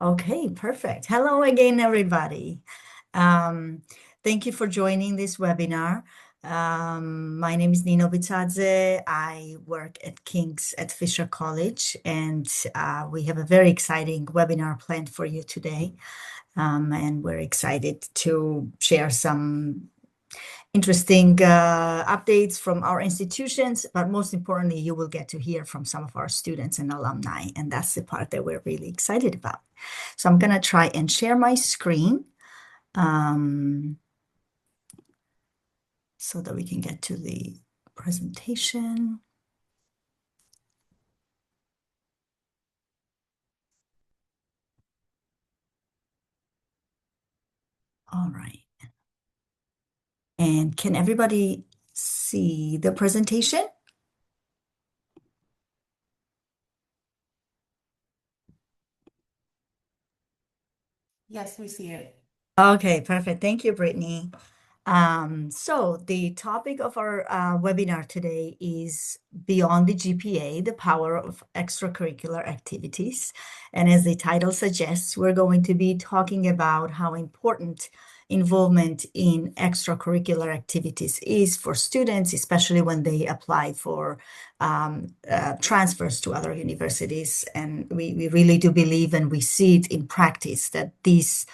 Okay, perfect. Hello again, everybody. Um, Thank you for joining this webinar. My name is Nino Bitadze. I work at King's at Fisher College, and we have a very exciting webinar planned for you today. And we're excited to share some interesting updates from our institutions, but most importantly, you will get to hear from some of our students and alumni, and that's the part that we're really excited about. So I'm going to try and share my screen um, so that we can get to the presentation. All right. And can everybody see the presentation? Yes, we see it. Okay, perfect. Thank you, Brittany. So the topic of our webinar today is Beyond the GPA, the Power of Extracurricular Activities. And as the title suggests, we're going to be talking about how important involvement in extracurricular activities is for students, especially when they apply for transfers to other universities. And we really do believe, and we see it in practice, that these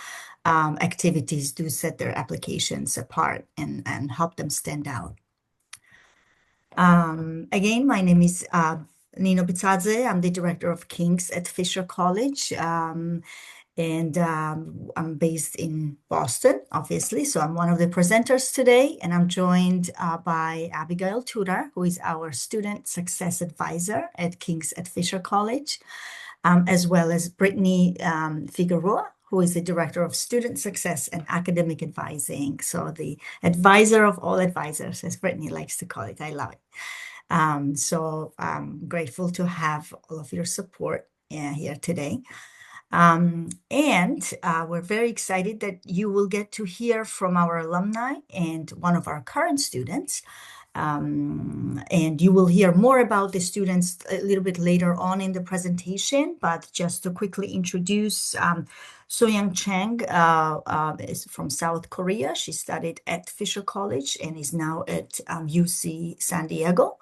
activities do set their applications apart and help them stand out. Again, my name is Nino Bitadze. I'm the director of King's at Fisher College. And I'm based in Boston, obviously. So I'm one of the presenters today, and I'm joined by Abigail Tudor, who is our student success advisor at King's at Fisher College, as well as Brittany Figueroa, who is the director of student success and academic advising. So the advisor of all advisors, as Brittany likes to call it. I love it. So I'm grateful to have all of your support here today. And we're very excited that you will get to hear from our alumni and one of our current students. And you will hear more about the students a little bit later on in the presentation, but just to quickly introduce Seoyoung Chang is from South Korea. She studied at Fisher College and is now at UC San Diego.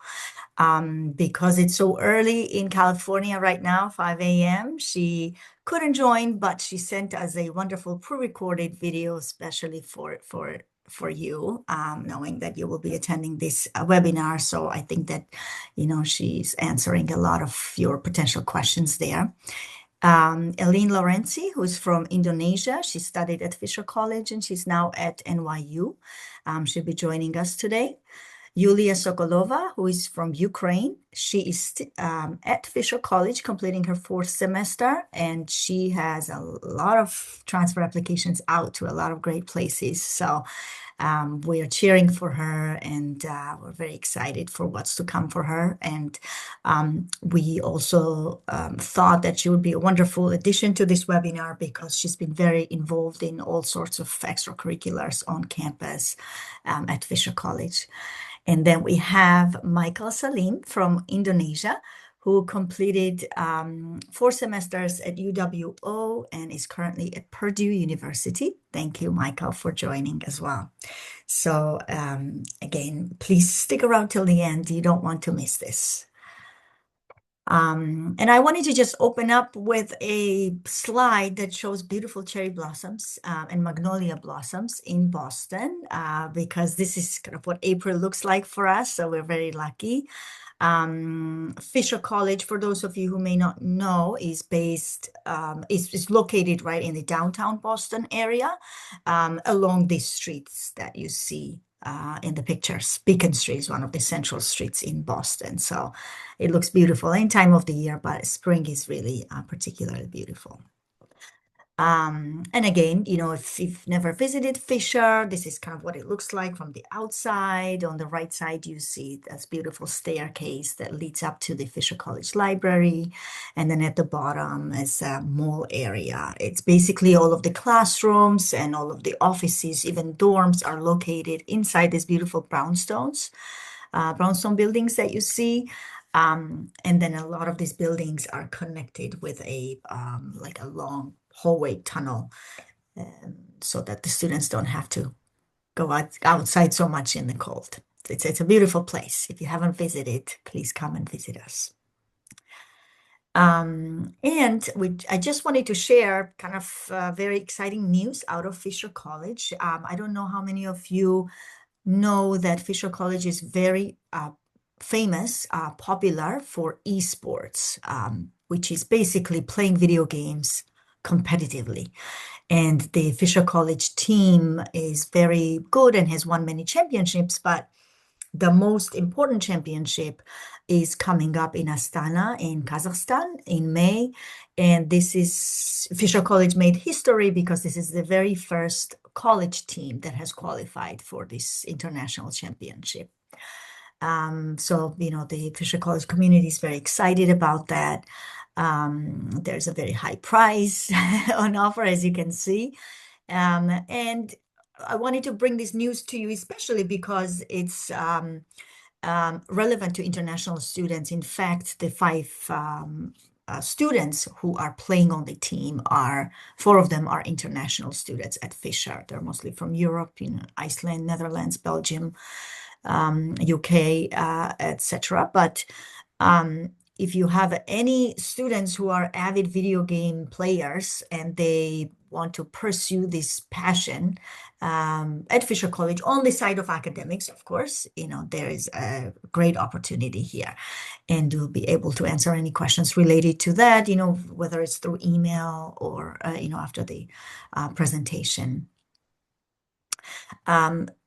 Because it's so early in California right now, 5 a.m., she couldn't join, but she sent us a wonderful pre-recorded video, especially for you, knowing that you will be attending this webinar. So I think that, she's answering a lot of your potential questions there. Ellene Lorenzi, who's from Indonesia. She studied at Fisher College and she's now at NYU. She'll be joining us today. Yulia Sokolova, who is from Ukraine. She is at Fisher College completing her fourth semester, and she has a lot of transfer applications out to a lot of great places. So we are cheering for her, and we're very excited for what's to come for her. And we also thought that she would be a wonderful addition to this webinar because she's been very involved in all sorts of extracurriculars on campus at Fisher College. And then we have Michael Salim from Indonesia, who completed 4 semesters at UWO and is currently at Purdue University. Thank you, Michael, for joining as well. So again, please stick around till the end. You don't want to miss this. And I wanted to just open up with a slide that shows beautiful cherry blossoms and magnolia blossoms in Boston because this is kind of what April looks like for us. So we're very lucky. Fisher College, for those of you who may not know, is located right in the downtown Boston area along these streets that you see in the pictures. Beacon Street is one of the central streets in Boston. So it looks beautiful any time of the year, but spring is really particularly beautiful. And again, if you've never visited Fisher, this is kind of what it looks like from the outside. On the right side, you see this beautiful staircase that leads up to the Fisher College Library. And then at the bottom is a mall area. It's basically all of the classrooms and all of the offices, even dorms are located inside these beautiful brownstone buildings that you see. And then a lot of these buildings are connected with a like a long hallway tunnel, so that the students don't have to go outside so much in the cold. It's a beautiful place. If you haven't visited, please come and visit us. I just wanted to share kind of very exciting news out of Fisher College. I don't know how many of you know that Fisher College is very famous, popular for esports, which is basically playing video games competitively. And the Fisher College team is very good and has won many championships, but the most important championship is coming up in Astana in Kazakhstan in May. And this is Fisher College made history because this is the very first college team that has qualified for this international championship. So, the Fisher College community is very excited about that. There's a very high prize on offer, as you can see. And I wanted to bring this news to you, especially because it's relevant to international students. In fact, the five students who are playing on the team four of them are international students at Fisher. They're mostly from Europe, Iceland, Netherlands, Belgium, UK, etc. But if you have any students who are avid video game players and they want to pursue this passion at Fisher College on the side of academics, of course, there is a great opportunity here. And we'll be able to answer any questions related to that, whether it's through email or, after the presentation.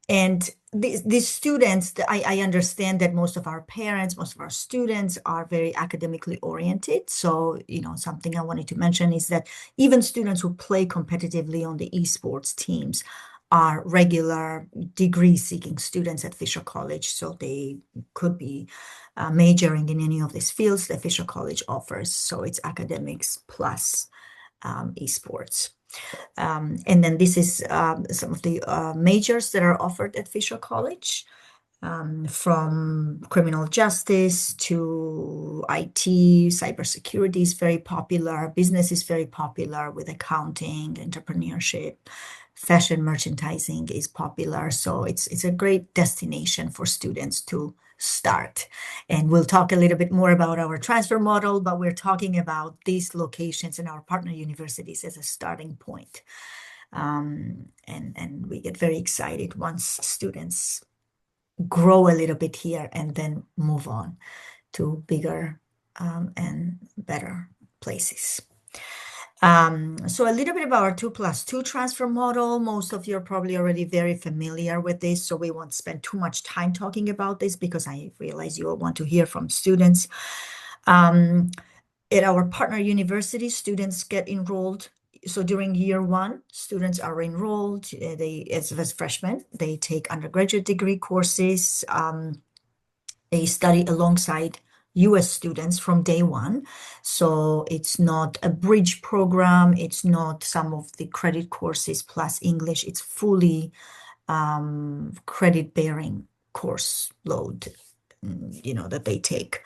And these students, I understand that most of our parents, most of our students are very academically oriented. So, something I wanted to mention is that even students who play competitively on the esports teams are regular degree-seeking students at Fisher College. So they could be majoring in any of these fields that Fisher College offers. So it's academics plus esports. And then this is some of the majors that are offered at Fisher College, from criminal justice to IT. Cybersecurity is very popular. Business is very popular with accounting, entrepreneurship. Fashion merchandising is popular. So it's a great destination for students to start. And we'll talk a little bit more about our transfer model, but we're talking about these locations and our partner universities as a starting point. And we get very excited once students grow a little bit here and then move on to bigger and better places. So a little bit about our 2+2 transfer model. Most of you are probably already very familiar with this, so we won't spend too much time talking about this because I realize you all want to hear from students. At our partner university, students get enrolled. So during year one, students are enrolled. As freshmen, they take undergraduate degree courses. They study alongside US students from day one. So it's not a bridge program. It's not some of the credit courses plus English. It's fully credit-bearing course load, that they take.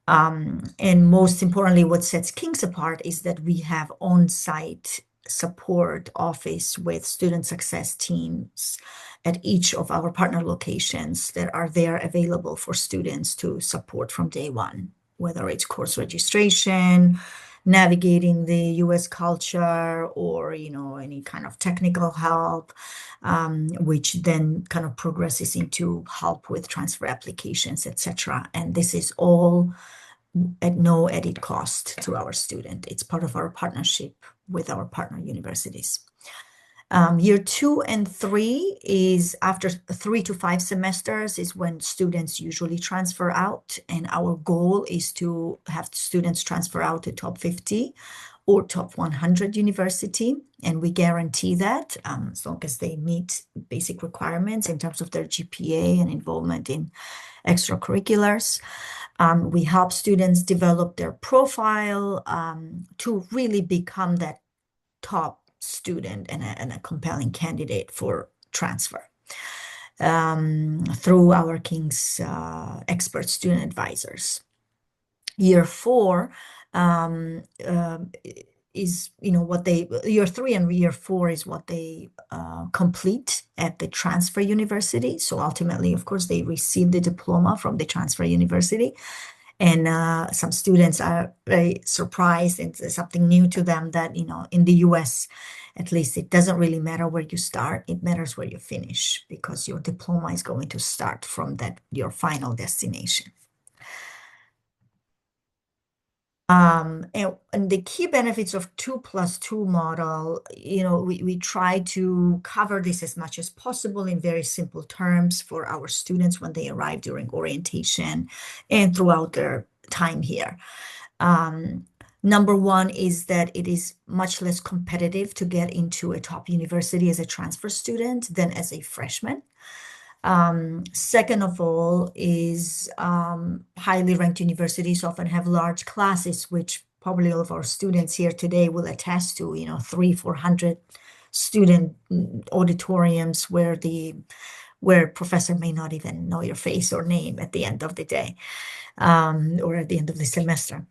And most importantly, what sets King's apart is that we have on-site support office with student success teams at each of our partner locations that are there available for students to support from day one, whether it's course registration, navigating the US culture, or any kind of technical help, which then kind of progresses into help with transfer applications, etc. And this is all at no added cost to our student. It's part of our partnership with our partner universities. Year 2 and 3 is after 3 to 5 semesters is when students usually transfer out. And our goal is to have students transfer out to top 50 or top 100 university. And we guarantee that as long as they meet basic requirements in terms of their GPA and involvement in extracurriculars. We help students develop their profile to really become that top student and a compelling candidate for transfer through our King's expert student advisors. Year four um, is, what year three and year four is what they complete at the transfer university. So ultimately, of course, they receive the diploma from the transfer university. And some students are very surprised. It's something new to them that, in the US, at least, it doesn't really matter where you start. It matters where you finish, because your diploma is going to start from your final destination. And the key benefits of 2+2 model, we try to cover this as much as possible in very simple terms for our students when they arrive during orientation and throughout their time here. Number one is that it is much less competitive to get into a top university as a transfer student than as a freshman. Second of all is highly ranked universities often have large classes, which probably all of our students here today will attest to, 300-400 student auditoriums where professor may not even know your face or name at the end of the day, or at the end of the semester.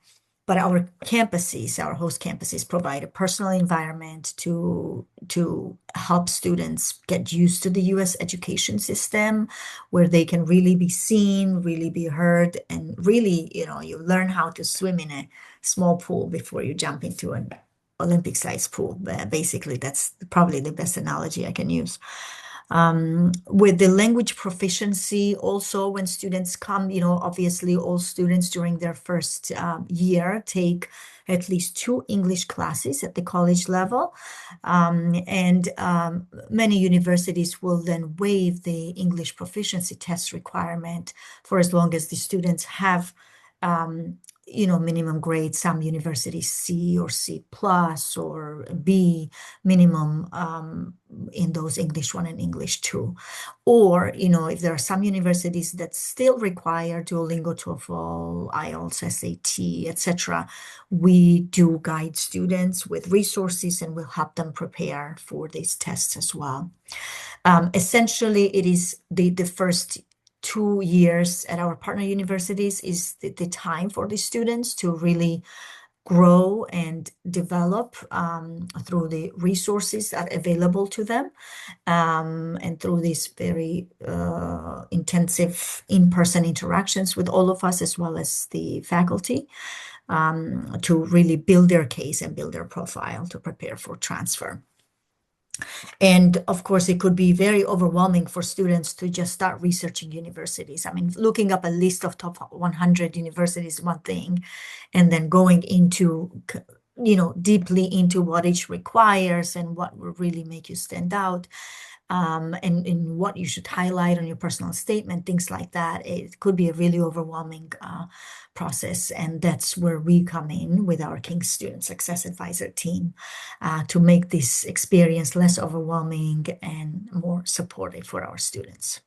But our campuses, our host campuses, provide a personal environment to help students get used to the US education system, where they can really be seen, really be heard, and really, you learn how to swim in a small pool before you jump into an Olympic-sized pool. Basically, that's probably the best analogy I can use. With the language proficiency, also when students come, obviously all students during their first year take at least 2 English classes at the college level. And many universities will then waive the English proficiency test requirement for as long as the students have minimum grade. Some universities C or C plus or B minimum in those English 1 and English 2. Or, if there are some universities that still require Duolingo, TOEFL, IELTS, SAT, etc., we do guide students with resources and we'll help them prepare for these tests as well. Essentially, it is the first 2 years at our partner universities is the time for the students to really grow and develop through the resources that are available to them, and through these very intensive in-person interactions with all of us as well as the faculty, to really build their case and build their profile to prepare for transfer. And of course, it could be very overwhelming for students to just start researching universities. I mean, looking up a list of top 100 universities is one thing, and then going into, deeply into what each requires and what will really make you stand out, and what you should highlight on your personal statement, things like that. It could be a really overwhelming process. And that's where we come in with our King Student Success Advisor team to make this experience less overwhelming and more supportive for our students.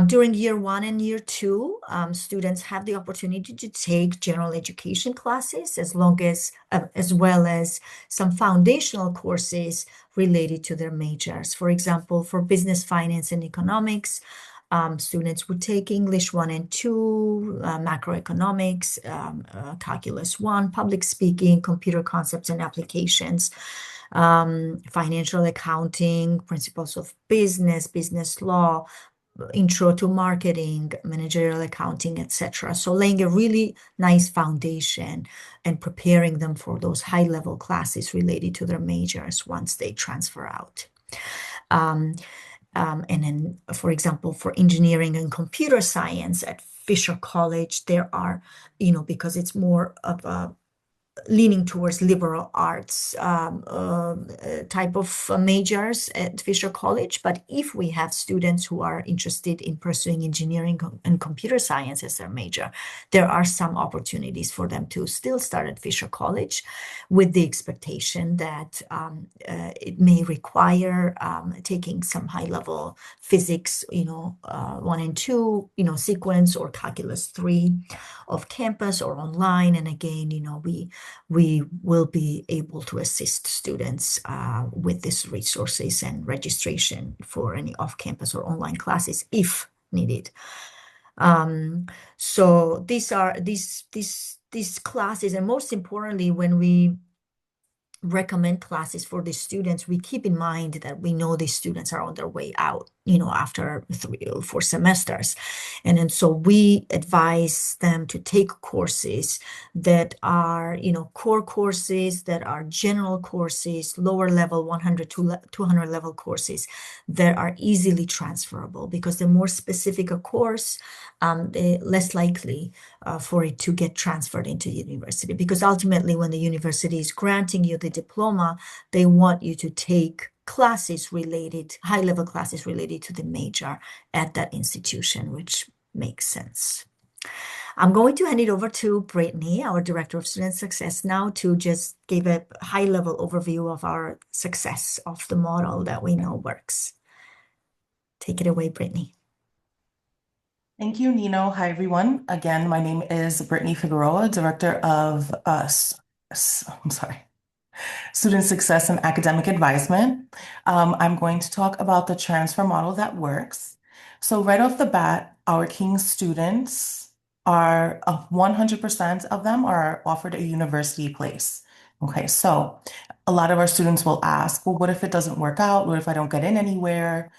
During year 1 and year 2, students have the opportunity to take general education classes as well as some foundational courses related to their majors. For example, for business, finance, and economics, students would take English 1 and 2, macroeconomics, calculus 1, public speaking, computer concepts and applications, financial accounting, principles of business law, intro to marketing, managerial accounting, etc. So laying a really nice foundation and preparing them for those high-level classes related to their majors once they transfer out. And then, for example, for engineering and computer science at Fisher College, there are, because it's more of a leaning towards liberal arts type of majors at Fisher College. But if we have students who are interested in pursuing engineering and computer science as their major, there are some opportunities for them to still start at Fisher College, with the expectation that it may require taking some high-level physics, 1 and 2, sequence, or calculus 3 off campus or online. And again, we will be able to assist students with these resources and registration for any off-campus or online classes if needed. Um, so these are these classes, and most importantly, when we recommend classes for the students, we keep in mind that we know the students are on their way out, after 3 or 4 semesters. And then so we advise them to take courses that are, core courses, that are general courses, lower level 100 to 200 level courses that are easily transferable, because the more specific a course, the less likely for it to get transferred into the university. Because ultimately, when the university is granting you the diploma, they want you to take classes related, high-level classes related to the major at that institution, which makes sense. I'm going to hand it over to Brittany, our Director of Student Success, now to just give a high-level overview of our success of the model that we know works. Take it away, Brittany. Thank you, Nino. Hi, everyone. Again, my name is Brittany Figueroa, Director of Student Success and Academic Advisement. I'm going to talk about the transfer model that works. So right off the bat, our King students are 100% of them are offered a university place. Okay, so a lot of our students will ask, well, what if it doesn't work out? What if I don't get in anywhere?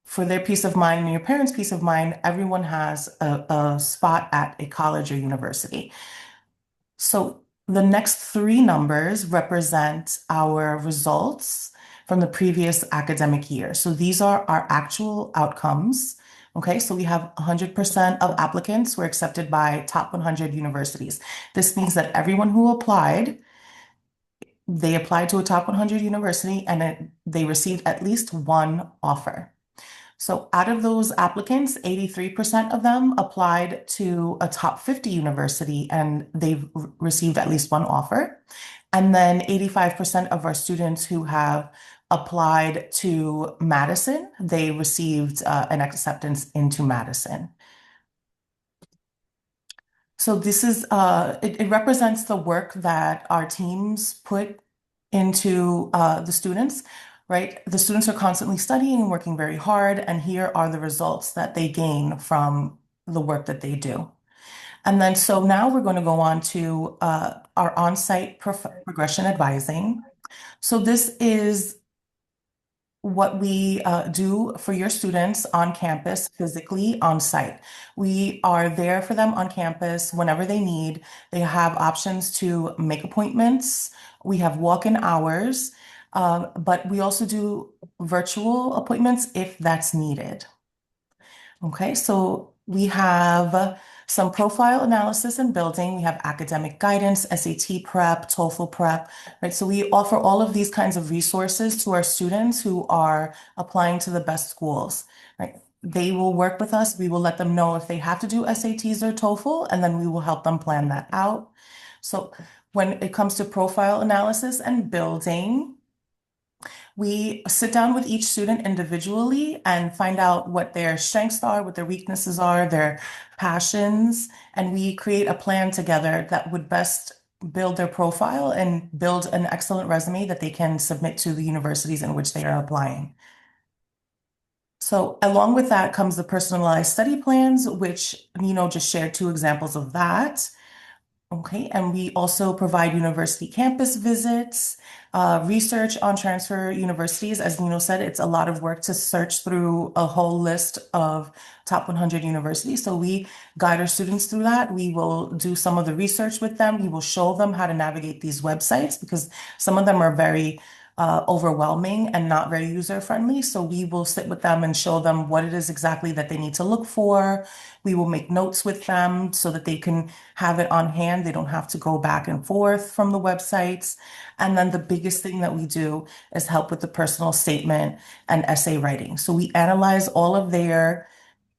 For their peace of mind and your parents' peace of mind, everyone has a spot at a college or university. So the next three numbers represent our results from the previous academic year. So these are our actual outcomes. Okay, so we have 100% of applicants were accepted by top 100 universities. This means that everyone who applied, they applied to a top 100 university and they received at least one offer. So out of those applicants, 83% of them applied to a top 50 university and they've received at least one offer. And then 85% of our students who have applied to Madison, they received an acceptance into Madison. So this is, it represents the work that our teams put into the students, right? The students are constantly studying and working very hard, and here are the results that they gain from the work that they do. And then, so now we're going to go on to our on-site progression advising. So this is what we do for your students on campus, physically on site. We are there for them on campus whenever they need. They have options to make appointments. We have walk-in hours, but we also do virtual appointments if that's needed. Okay, so we have some profile analysis and building. We have academic guidance, SAT prep, TOEFL prep, right? So we offer all of these kinds of resources to our students who are applying to the best schools, right? They will work with us. We will let them know if they have to do SATs or TOEFL, and then we will help them plan that out. So when it comes to profile analysis and building, we sit down with each student individually and find out what their strengths are, what their weaknesses are, their passions, and we create a plan together that would best build their profile and build an excellent resume that they can submit to the universities in which they are applying. So along with that comes the personalized study plans, which Nino just shared 2 examples of that. Okay, and we also provide university campus visits, research on transfer universities. As Nino said, it's a lot of work to search through a whole list of top 100 universities. So we guide our students through that. We will do some of the research with them. We will show them how to navigate these websites because some of them are very overwhelming and not very user-friendly. So we will sit with them and show them what it is exactly that they need to look for. We will make notes with them so that they can have it on hand. They don't have to go back and forth from the websites. And then the biggest thing that we do is help with the personal statement and essay writing. So we analyze all of their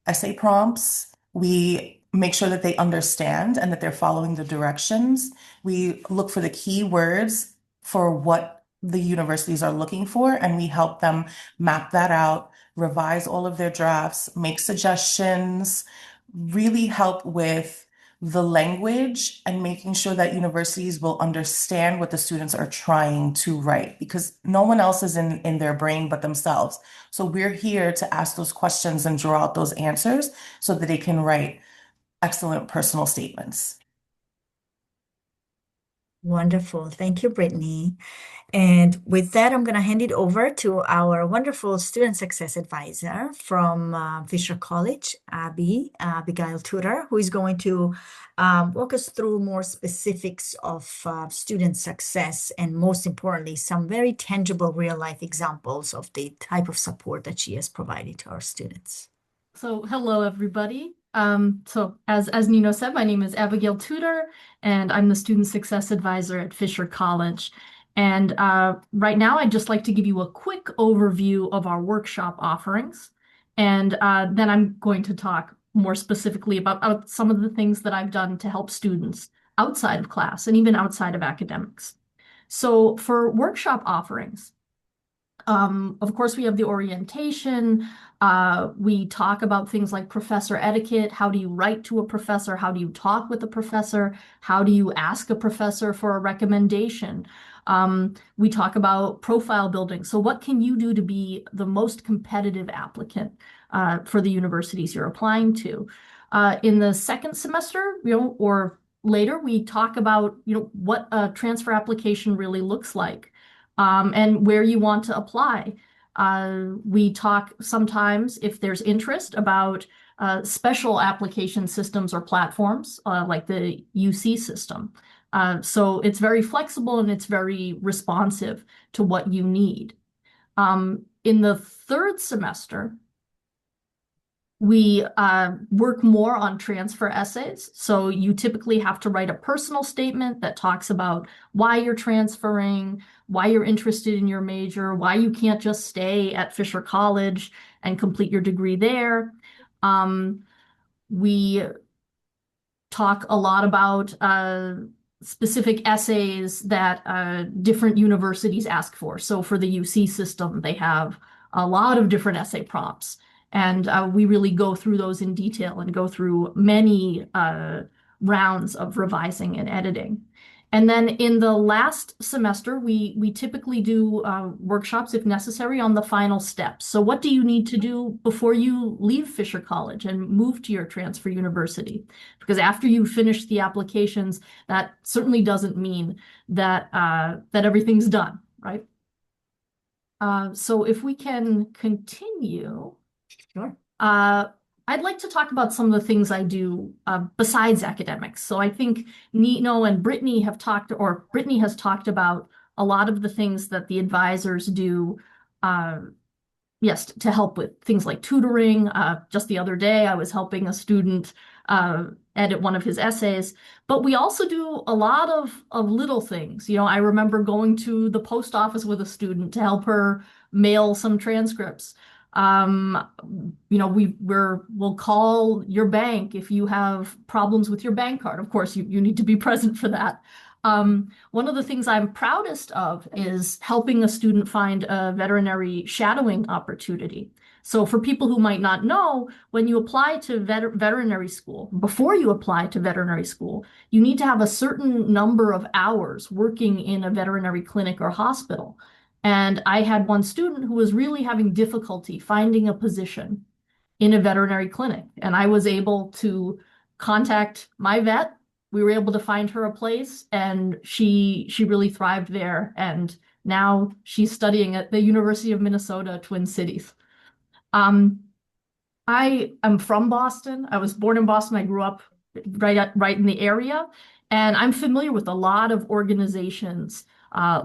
essay prompts. We make sure that they understand and that they're following the directions. We look for the key words for what the universities are looking for, and we help them map that out, revise all of their drafts, make suggestions, really help with the language and making sure that universities will understand what the students are trying to write because no one else is in their brain but themselves. So we're here to ask those questions and draw out those answers so that they can write excellent personal statements. Wonderful. Thank you, Brittany. And with that, I'm going to hand it over to our wonderful student success advisor from Fisher College, Abigail Tudor, who is going to walk us through more specifics of student success and, most importantly, some very tangible real life examples of the type of support that she has provided to our students. So hello, everybody. So as Nino said, my name is Abigail Tudor, and I'm the Student Success Advisor at Fisher College. And right now, I'd just like to give you a quick overview of our workshop offerings. And then I'm going to talk more specifically about some of the things that I've done to help students outside of class and even outside of academics. So for workshop offerings, of course, we have the orientation. We talk about things like professor etiquette. How do you write to a professor? How do you talk with a professor? How do you ask a professor for a recommendation? We talk about profile building. So what can you do to be the most competitive applicant for the universities you're applying to? In the second semester, or later, we talk about, what a transfer application really looks like. And where you want to apply. We talk sometimes, if there's interest, about special application systems or platforms like the UC system. So it's very flexible and it's very responsive to what you need. In the third semester, we work more on transfer essays. So you typically have to write a personal statement that talks about why you're transferring, why you're interested in your major, why you can't just stay at Fisher College and complete your degree there. We talk a lot about specific essays that different universities ask for. So for the UC system, they have a lot of different essay prompts. And we really go through those in detail and go through many rounds of revising and editing. And then in the last semester, we typically do workshops, if necessary, on the final steps. So what do you need to do before you leave Fisher College and move to your transfer university? Because after you finish the applications, that certainly doesn't mean that that everything's done, right? So if we can continue. Sure. I'd like to talk about some of the things I do besides academics. So I think Nino and Brittany have talked, or Brittany has talked about a lot of the things that the advisors do, yes, to help with things like tutoring. Just the other day, I was helping a student edit one of his essays. But we also do a lot of little things. I remember going to the post office with a student to help her mail some transcripts. We'll call your bank if you have problems with your bank card. Of course, you need to be present for that. One of the things I'm proudest of is helping a student find a veterinary shadowing opportunity. So for people who might not know, when you apply to veterinary school, before you apply to veterinary school, you need to have a certain number of hours working in a veterinary clinic or hospital. And I had one student who was really having difficulty finding a position in a veterinary clinic. And I was able to contact my vet. We were able to find her a place, and she really thrived there. And now she's studying at the University of Minnesota, Twin Cities. I am from Boston. I was born in Boston. I grew up right in the area. And I'm familiar with a lot of organizations,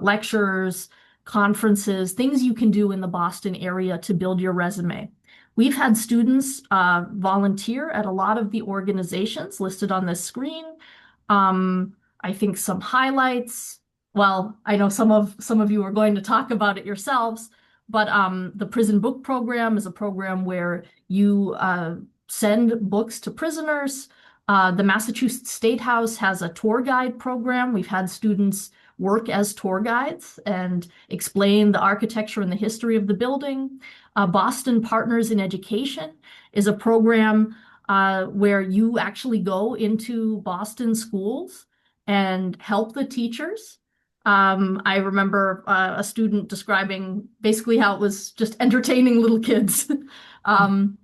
lectures, conferences, things you can do in the Boston area to build your resume. We've had students volunteer at a lot of the organizations listed on this screen. I think some highlights. Well, I know some of you are going to talk about it yourselves, but the Prison Book Program is a program where you send books to prisoners. The Massachusetts State House has a tour guide program. We've had students work as tour guides and explain the architecture and the history of the building. Boston Partners in Education is a program where you actually go into Boston schools and help the teachers. I remember a student describing basically how it was just entertaining little kids. Um,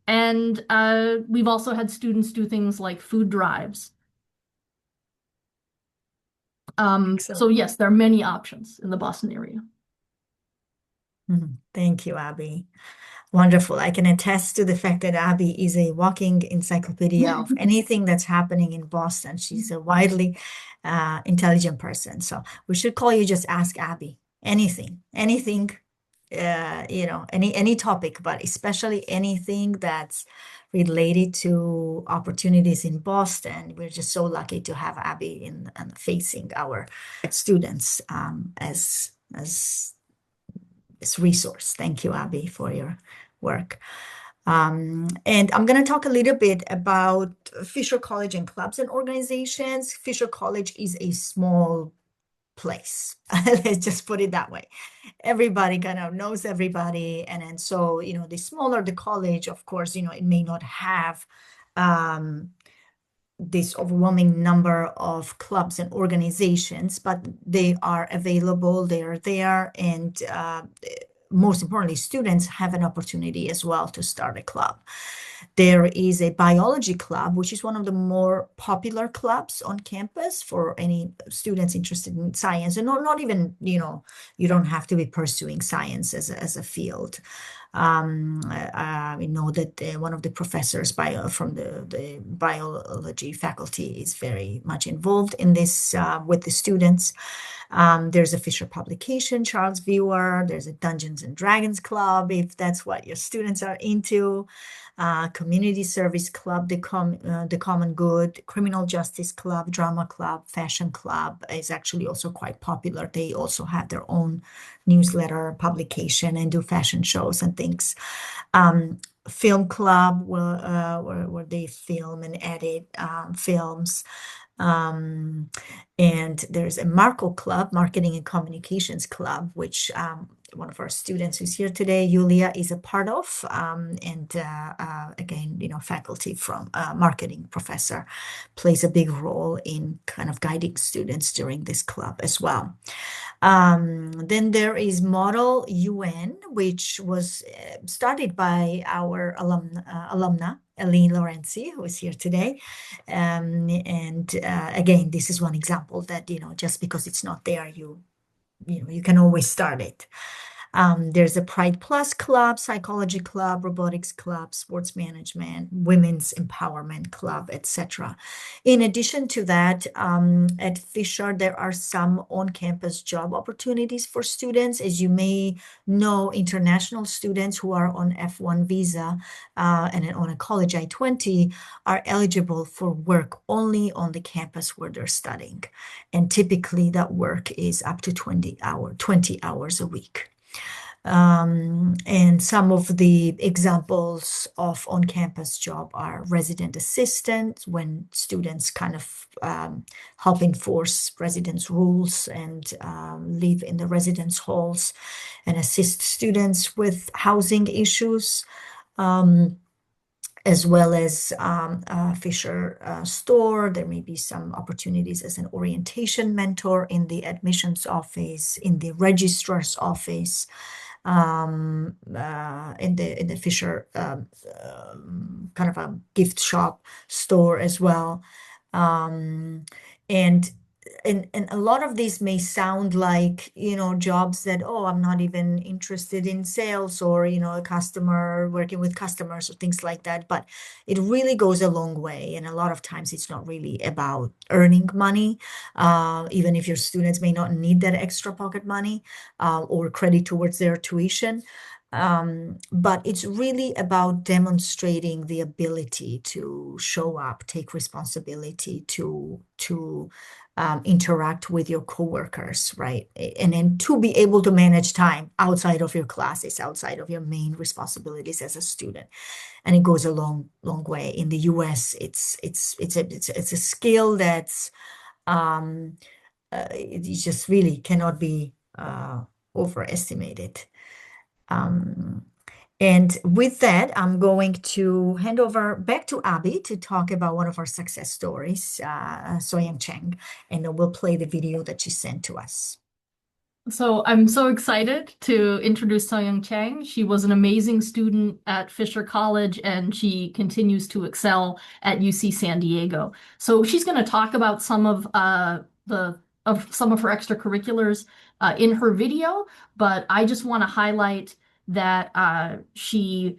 and we've also had students do things like food drives. So Excellent. yes, there are many options in the Boston area. Thank you, Abby. Wonderful. I can attest to the fact that Abby is a walking encyclopedia of anything that's happening in Boston. She's a widely intelligent person. So we should call you just Ask Abby. Anything, any topic, but especially anything that's related to opportunities in Boston. We're just so lucky to have Abby in facing our students as this resource. Thank you, Abby, for your work. And I'm going to talk a little bit about Fisher College and clubs and organizations. Fisher College is a small place. Let's just put it that way. Everybody kind of knows everybody. And then so, the smaller the college, of course, it may not have this overwhelming number of clubs and organizations, but they are available, they are there, and most importantly, students have an opportunity as well to start a club. There is a biology club, which is one of the more popular clubs on campus for any students interested in science, and not even, you don't have to be pursuing science as a field. We know that one of the professors from the biology faculty is very much involved in this with the students. There's a Fisher publication, Charles Viewer. There's a Dungeons and Dragons club, if that's what your students are into. Community service club, the Common Good, criminal justice club, drama club, fashion club is actually also quite popular. They also have their own newsletter publication and do fashion shows and things. Film club where they film and edit films. And there's a Marco Club, Marketing and Communications Club, which one of our students who's here today, Yulia, is a part of. Again, faculty from marketing professor plays a big role in kind of guiding students during this club as well. Then there is Model UN, which was started by our alumna, Ellene Lorenzi, who is here today. Again, this is one example that, just because it's not there, you can always start it. There's a Pride Plus Club, Psychology Club, Robotics Club, Sports Management, Women's Empowerment Club, etc. In addition to that, at Fisher, there are some on-campus job opportunities for students. As you may know, international students who are on F1 visa and on a college I-20 are eligible for work only on the campus where they're studying. And typically that work is up to 20 hours a week. And some of the examples of on-campus job are resident assistant, when students kind of help enforce residence rules and live in the residence halls and assist students with housing issues. As well as Fisher store. There may be some opportunities as an orientation mentor in the admissions office, in the registrar's office, in the Fisher kind of a gift shop store as well. And a lot of these may sound like, jobs that, oh, I'm not even interested in sales or, a customer, working with customers or things like that. But it really goes a long way. And a lot of times it's not really about earning money, even if your students may not need that extra pocket money or credit towards their tuition. But it's really about demonstrating the ability to show up, take responsibility, to interact with your coworkers, right? And then to be able to manage time outside of your classes, outside of your main responsibilities as a student. And it goes a long, long way. In the US, it's a skill that's it just really cannot be overestimated. And with that, I'm going to hand over back to Abby to talk about one of our success stories, Soyoung Chang, and then we'll play the video that she sent to us. So I'm so excited to introduce Seoyoung Chang. She was an amazing student at Fisher College and she continues to excel at UC San Diego. So she's going to talk about some of some of her extracurriculars in her video, but I just want to highlight that she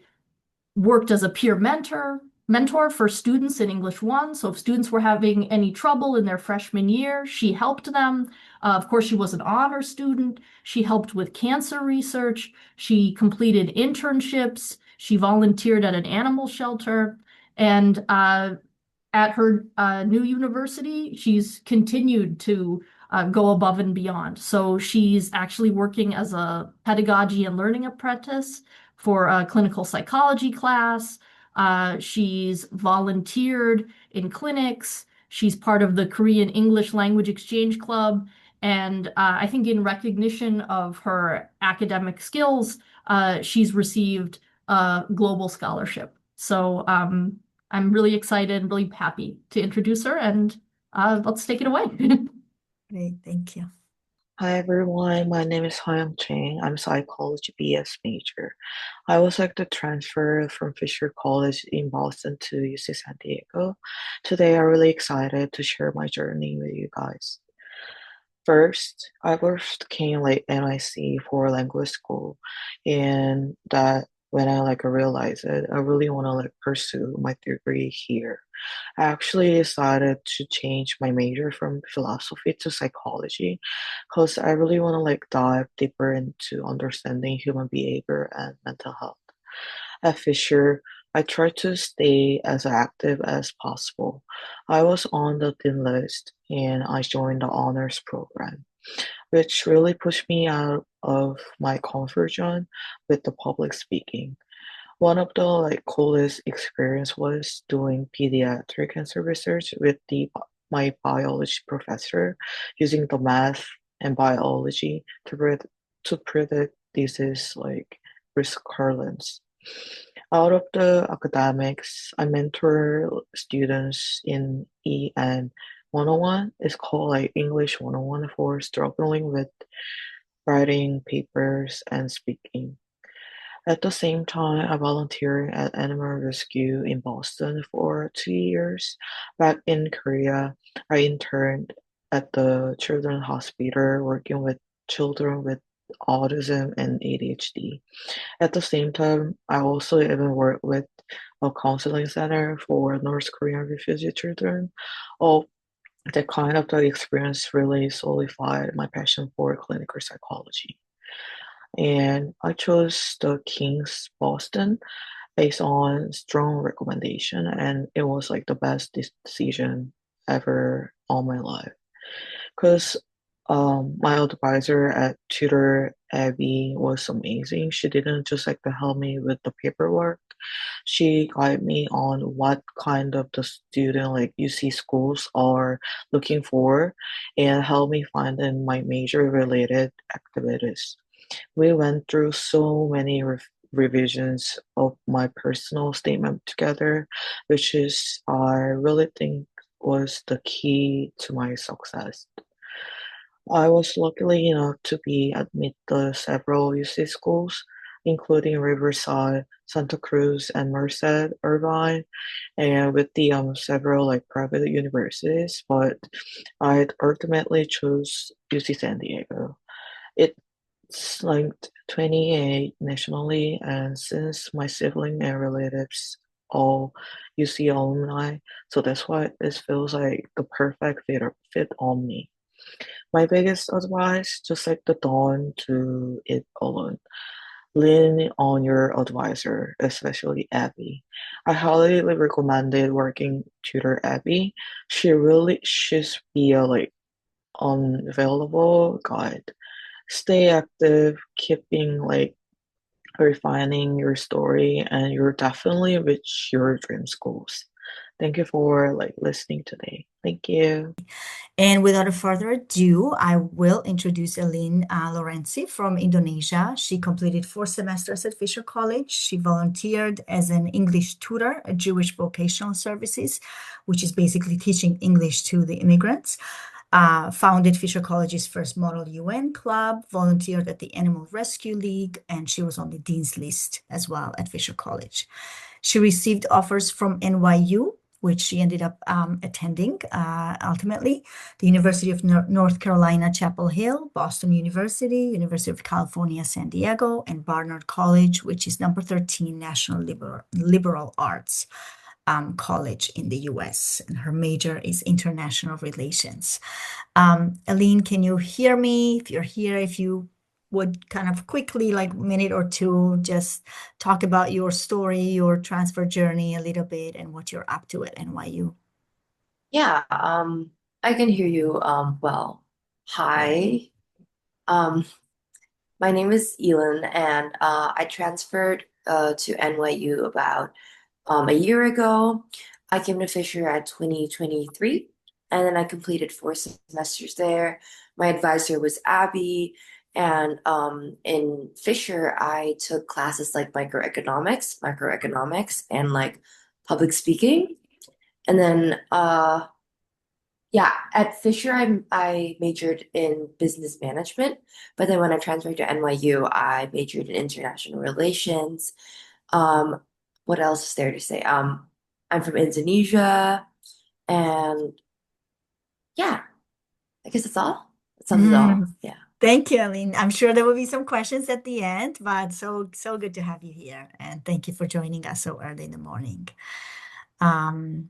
worked as a peer mentor for students in English 1. So if students were having any trouble in their freshman year, she helped them. Of course, she was an honor student. She helped with cancer research. She completed internships. She volunteered at an animal shelter. And at her new university, she's continued to go above and beyond. So she's actually working as a pedagogy and learning apprentice for a clinical psychology class. She's volunteered in clinics. She's part of the Korean English Language Exchange Club. And I think in recognition of her academic skills, she's received a global scholarship. So I'm really excited and really happy to introduce her, and let's take it away. Great, thank you. Hi everyone, my name is Seoyoung Chang. I'm psychology BS major. I was like the transfer from Fisher College in Boston to UC San Diego. Today I'm really excited to share my journey with you guys. First, I first came like NIC for language school, and that when I like realized it, I really want to like pursue my degree here. I actually decided to change my major from philosophy to psychology because I really want to like dive deeper into understanding human behavior and mental health. At Fisher, I tried to stay as active as possible. I was on the thin list and I joined the honors program, which really pushed me out of my comfort zone with the public speaking. One of the like coolest experience was doing pediatric cancer research with my biology professor using the math and biology to predict disease like risk correlates. Out of the academics, I mentor students in EN 101. It's called like English 101 for struggling with writing papers and speaking. At the same time, I volunteered at Animal Rescue in Boston for 2 years. Back in Korea, I interned at the Children's Hospital working with children with autism and ADHD. At the same time, I also even worked with a counseling center for North Korean refugee children. All that kind of the experience really solidified my passion for clinical psychology. And I chose the King's Boston based on strong recommendation, and it was like the best decision ever all my life. Because my advisor at tutor Abby was amazing. She didn't just like to help me with the paperwork. She guided me on what kind of the student like UC schools are looking for and helped me find in my major related activities. We went through so many revisions of my personal statement together, which is I really think was the key to my success. I was lucky enough to be admitted to several UC schools, including Riverside, Santa Cruz, and Merced, Irvine, and with the several like private universities. But I ultimately chose UC San Diego. It's ranked 28 nationally, and since my sibling and relatives all UC alumni, so that's why this feels like the perfect fit on me. My biggest advice, just like the don't do it alone. Lean on your advisor, especially Abby. I highly recommended working tutor Abby. She's be a like unavailable guide. Stay active, keeping like refining your story, and you're definitely reach your dream schools. Thank you for like listening today. Thank you. And without further ado, I will introduce Ellene Lorenzi from Indonesia. She completed 4 semesters at Fisher College. She volunteered as an English tutor at Jewish Vocational Services, which is basically teaching English to the immigrants. Founded Fisher College's first Model UN Club, volunteered at the Animal Rescue League, and she was on the Dean's List as well at Fisher College. She received offers from NYU, which she ended up attending ultimately, the University of North Carolina, Chapel Hill, Boston University, University of California, San Diego, and Barnard College, which is number 13 National Liberal Arts college in the US. And her major is international relations. Ellene, can you hear me? If you're here, if you would kind of quickly, like a minute or two, just talk about your story, your transfer journey a little bit, and what you're up to at NYU. Yeah, I can hear you well. Hi, um, my name is Ellene, and I transferred to NYU about a year ago. I came to Fisher at 2023, and then I completed 4 semesters there. My advisor was Abby, and in Fisher, I took classes like microeconomics, and like public speaking. And then yeah, at Fisher, I majored in business management, but then when I transferred to NYU, I majored in international relations. Um, what else is there to say? I'm from Indonesia, and yeah, I guess that's all. That sums it all. Yeah. Thank you, Ellene. I'm sure there will be some questions at the end, but so good to have you here, and thank you for joining us so early in the morning. I'm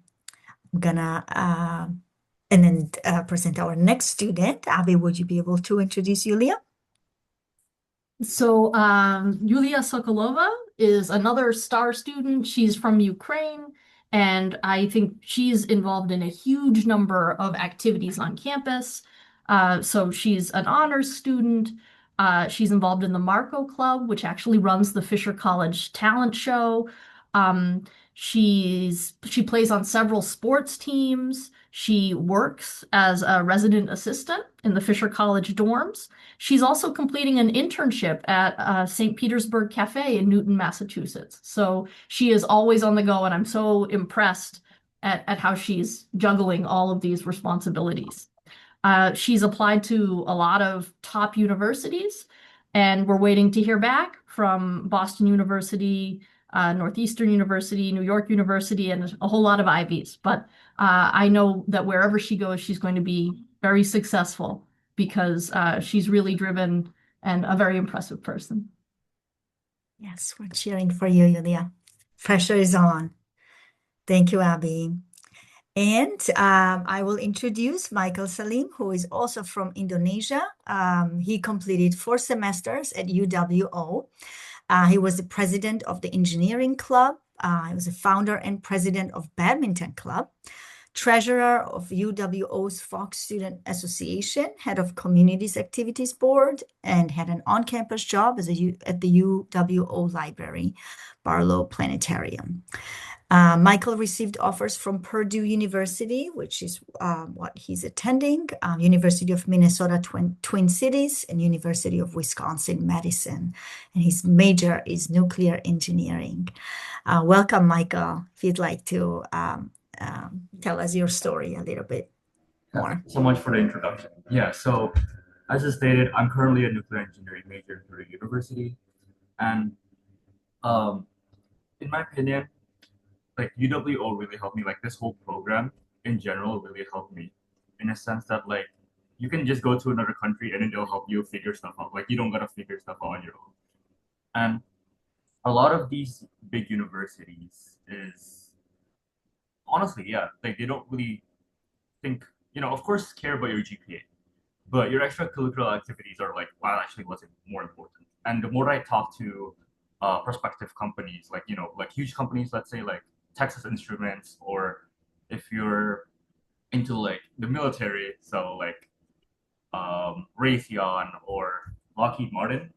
gonna and then present our next student. Abby, would you be able to introduce Yulia? So, Yulia Sokolova is another star student. She's from Ukraine, and I think she's involved in a huge number of activities on campus. So she's an honors student. She's involved in the Marco Club, which actually runs the Fisher College talent show. Um, she plays on several sports teams. She works as a resident assistant in the Fisher College dorms. She's also completing an internship at St. Petersburg Cafe in Newton, Massachusetts. So she is always on the go, and I'm so impressed at how she's juggling all of these responsibilities. She's applied to a lot of top universities, and we're waiting to hear back from Boston University, Northeastern University, New York University, and a whole lot of Ivies. But I know that wherever she goes, she's going to be very successful because she's really driven and a very impressive person. Yes, we're cheering for you, Yulia. Pressure is on. Thank you, Abby. And I will introduce Michael Salim, who is also from Indonesia. He completed 4 semesters at UWO. He was the president of the engineering club. He was a founder and president of badminton club, treasurer of UWO's Fox Student Association, head of communities activities board, and had an on-campus job at the UWO library, Barlow Planetarium. Michael received offers from Purdue University, which is what he's attending, University of Minnesota Twin Cities, and University of Wisconsin-Madison. And his major is nuclear engineering. Welcome, Michael, if you'd like to tell us your story a little bit more. So much for the introduction. Yeah, so as I stated, I'm currently a nuclear engineering major at Purdue University. And in my opinion, like UWO really helped me. Like this whole program in general really helped me in a sense that like you can just go to another country and it'll help you figure stuff out. Like you don't gotta figure stuff out on your own. And a lot of these big universities is honestly, yeah, like they don't really think, of course care about your GPA, but your extracurricular activities are like, well, actually what's more important. And the more I talk to prospective companies, like, like huge companies, let's say like Texas Instruments, or if you're into like the military, so like Raytheon or Lockheed Martin.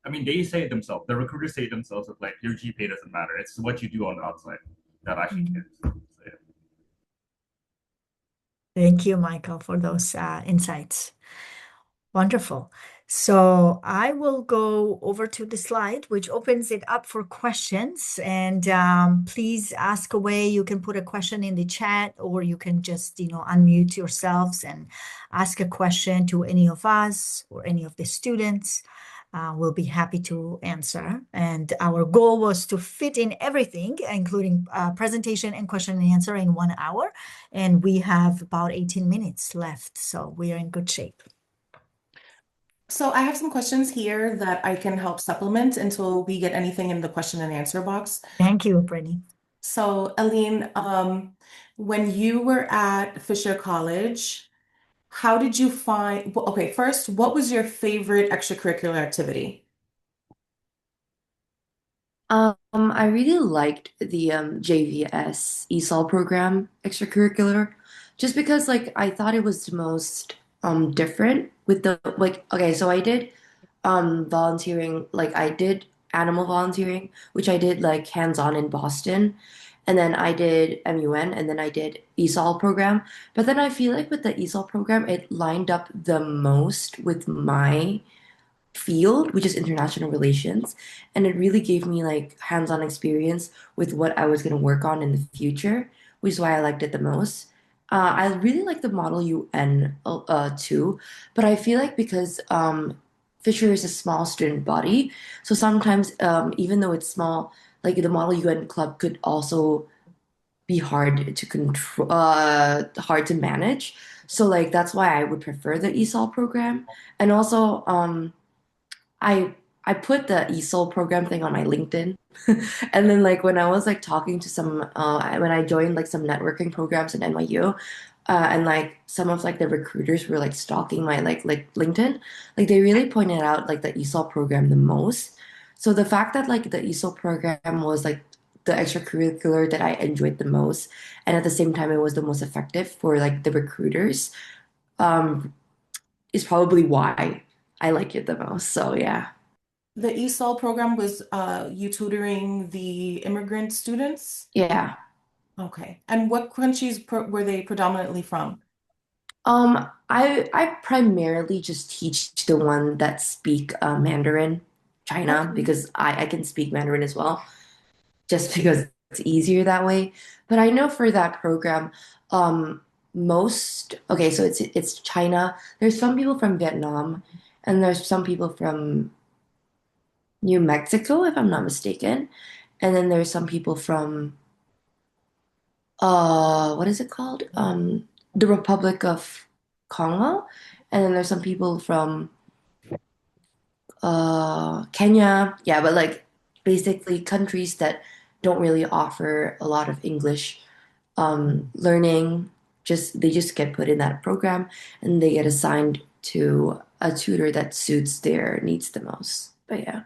I mean, they say it themselves. The recruiters say it themselves that like your GPA doesn't matter. It's what you do on the outside that actually cares. So, yeah. Thank you, Michael, for those insights. Wonderful. So I will go over to the slide, which opens it up for questions. And please ask away. You can put a question in the chat, or you can just, unmute yourselves and ask a question to any of us or any of the students. We'll be happy to answer. And our goal was to fit in everything, including presentation and question and answer in 1 hour. And we have about 18 minutes left, so we are in good shape. So I have some questions here that I can help supplement until we get anything in the question and answer box. Thank you, Brittany. So Ellene, when you were at Fisher College, how did you find, well, okay, first, what was your favorite extracurricular activity? I really liked the JVS ESOL program extracurricular, just because like I thought it was the most different with the like okay, so I did volunteering, like I did animal volunteering, which I did like hands-on in Boston, and then I did MUN, and then I did ESOL program. But then I feel like with the ESOL program, it lined up the most with my field, which is international relations. And it really gave me like hands-on experience with what I was going to work on in the future, which is why I liked it the most. I really like the Model UN too, but I feel like because Fisher is a small student body, so sometimes even though it's small, like the Model UN club could also be hard to control, hard to manage. So like that's why I would prefer the ESOL program. And also, I put the ESOL program thing on my LinkedIn. And then like when I was like talking to some when I joined like some networking programs in NYU, and like some of like the recruiters were like stalking my like LinkedIn, like they really pointed out like the ESOL program the most. So the fact that like the ESOL program was like the extracurricular that I enjoyed the most, and at the same time it was the most effective for like the recruiters, um, is probably why I like it the most. So yeah. The ESOL program was you tutoring the immigrant students? Yeah. Okay. And what countries were they predominantly from? I primarily just teach the one that speak Mandarin, China, Okay. because I can speak Mandarin as well, just because it's easier that way. But I know for that program, most okay, so it's China. There's some people from Vietnam, and there's some people from New Mexico, if I'm not mistaken, and then there's some people from what is it called? The Republic of Congo, and then there's some people from Kenya. Yeah, but like basically countries that don't really offer a lot of English learning. Just they just get put in that program and they get assigned to a tutor that suits their needs the most. But yeah.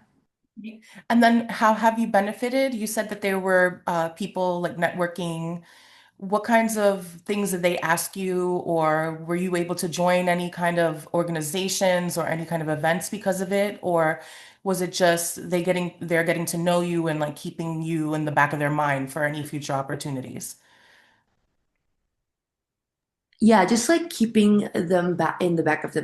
And then how have you benefited? You said that there were people like networking. What kinds of things did they ask you, or were you able to join any kind of organizations or any kind of events because of it? Or was it just they're getting to know you and like keeping you in the back of their mind for any future opportunities? Yeah, just like keeping them back in the back of the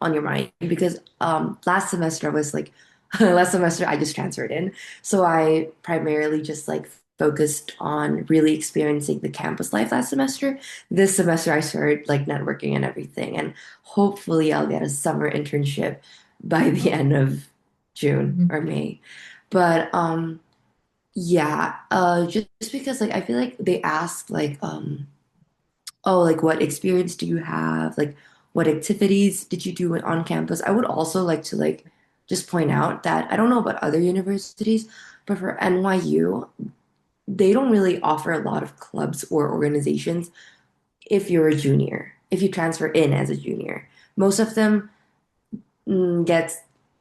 on your mind because last semester was like last semester I just transferred in, so I primarily just like focused on really experiencing the campus life last semester. This semester I started like networking and everything, and hopefully I'll get a summer internship by the end of June or May. But yeah, just because like I feel like they ask like oh, like what experience do you have? Like what activities did you do on campus? I would also like to like just point out that I don't know about other universities, but for NYU, they don't really offer a lot of clubs or organizations if you're a junior, if you transfer in as a junior. Most of them gets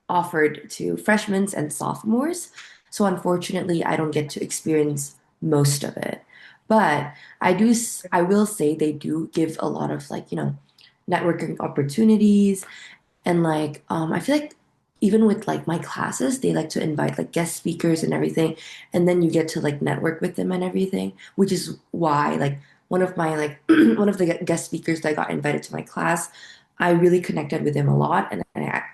offered to freshmen and sophomores. So unfortunately, I don't get to experience most of it. But I will say they do give a lot of like, networking opportunities and like I feel like even with like my classes, they like to invite like guest speakers and everything, and then you get to like network with them and everything, which is why like one of my like one of the guest speakers that got invited to my class, I really connected with him a lot, and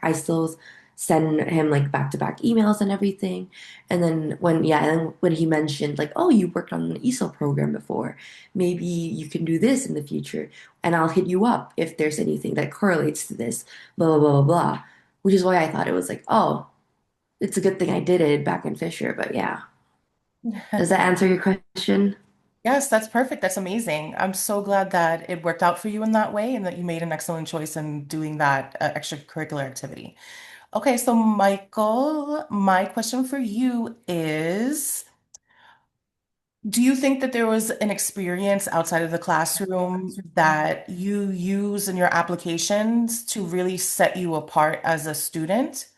I still send him like back-to-back emails and everything. And then when he mentioned like, oh, you worked on an ESOL program before, maybe you can do this in the future, and I'll hit you up if there's anything that correlates to this, blah blah blah blah blah. Which is why I thought it was like, oh, it's a good thing I did it back in Fisher. But yeah, does that answer your question? Yes, that's perfect. That's amazing. I'm so glad that it worked out for you in that way and that you made an excellent choice in doing that extracurricular activity. Okay, so Michael, my question for you is, do you think that there was an experience outside of the classroom that you use in your applications to really set you apart as a student?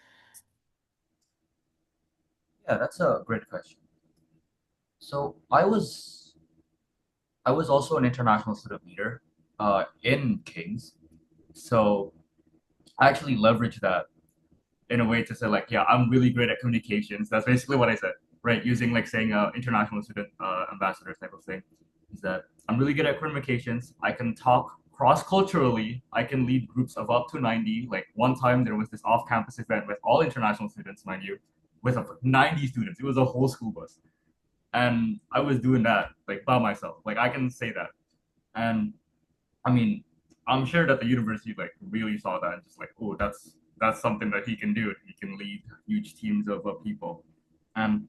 Yeah, that's a great question. So I was also an international student leader in King's. So I actually leveraged that in a way to say like, yeah, I'm really great at communications. That's basically what I said, right? Using like saying international student ambassador type of thing. Is that I'm really good at communications. I can talk cross-culturally. I can lead groups of up to 90. Like one time there was this off-campus event with all international students, mind you, with 90 students. It was a whole school bus. And I was doing that like by myself. Like I can say that. And I mean, I'm sure that the university like really saw that and just like, oh, that's something that he can do. He can lead huge teams of people. And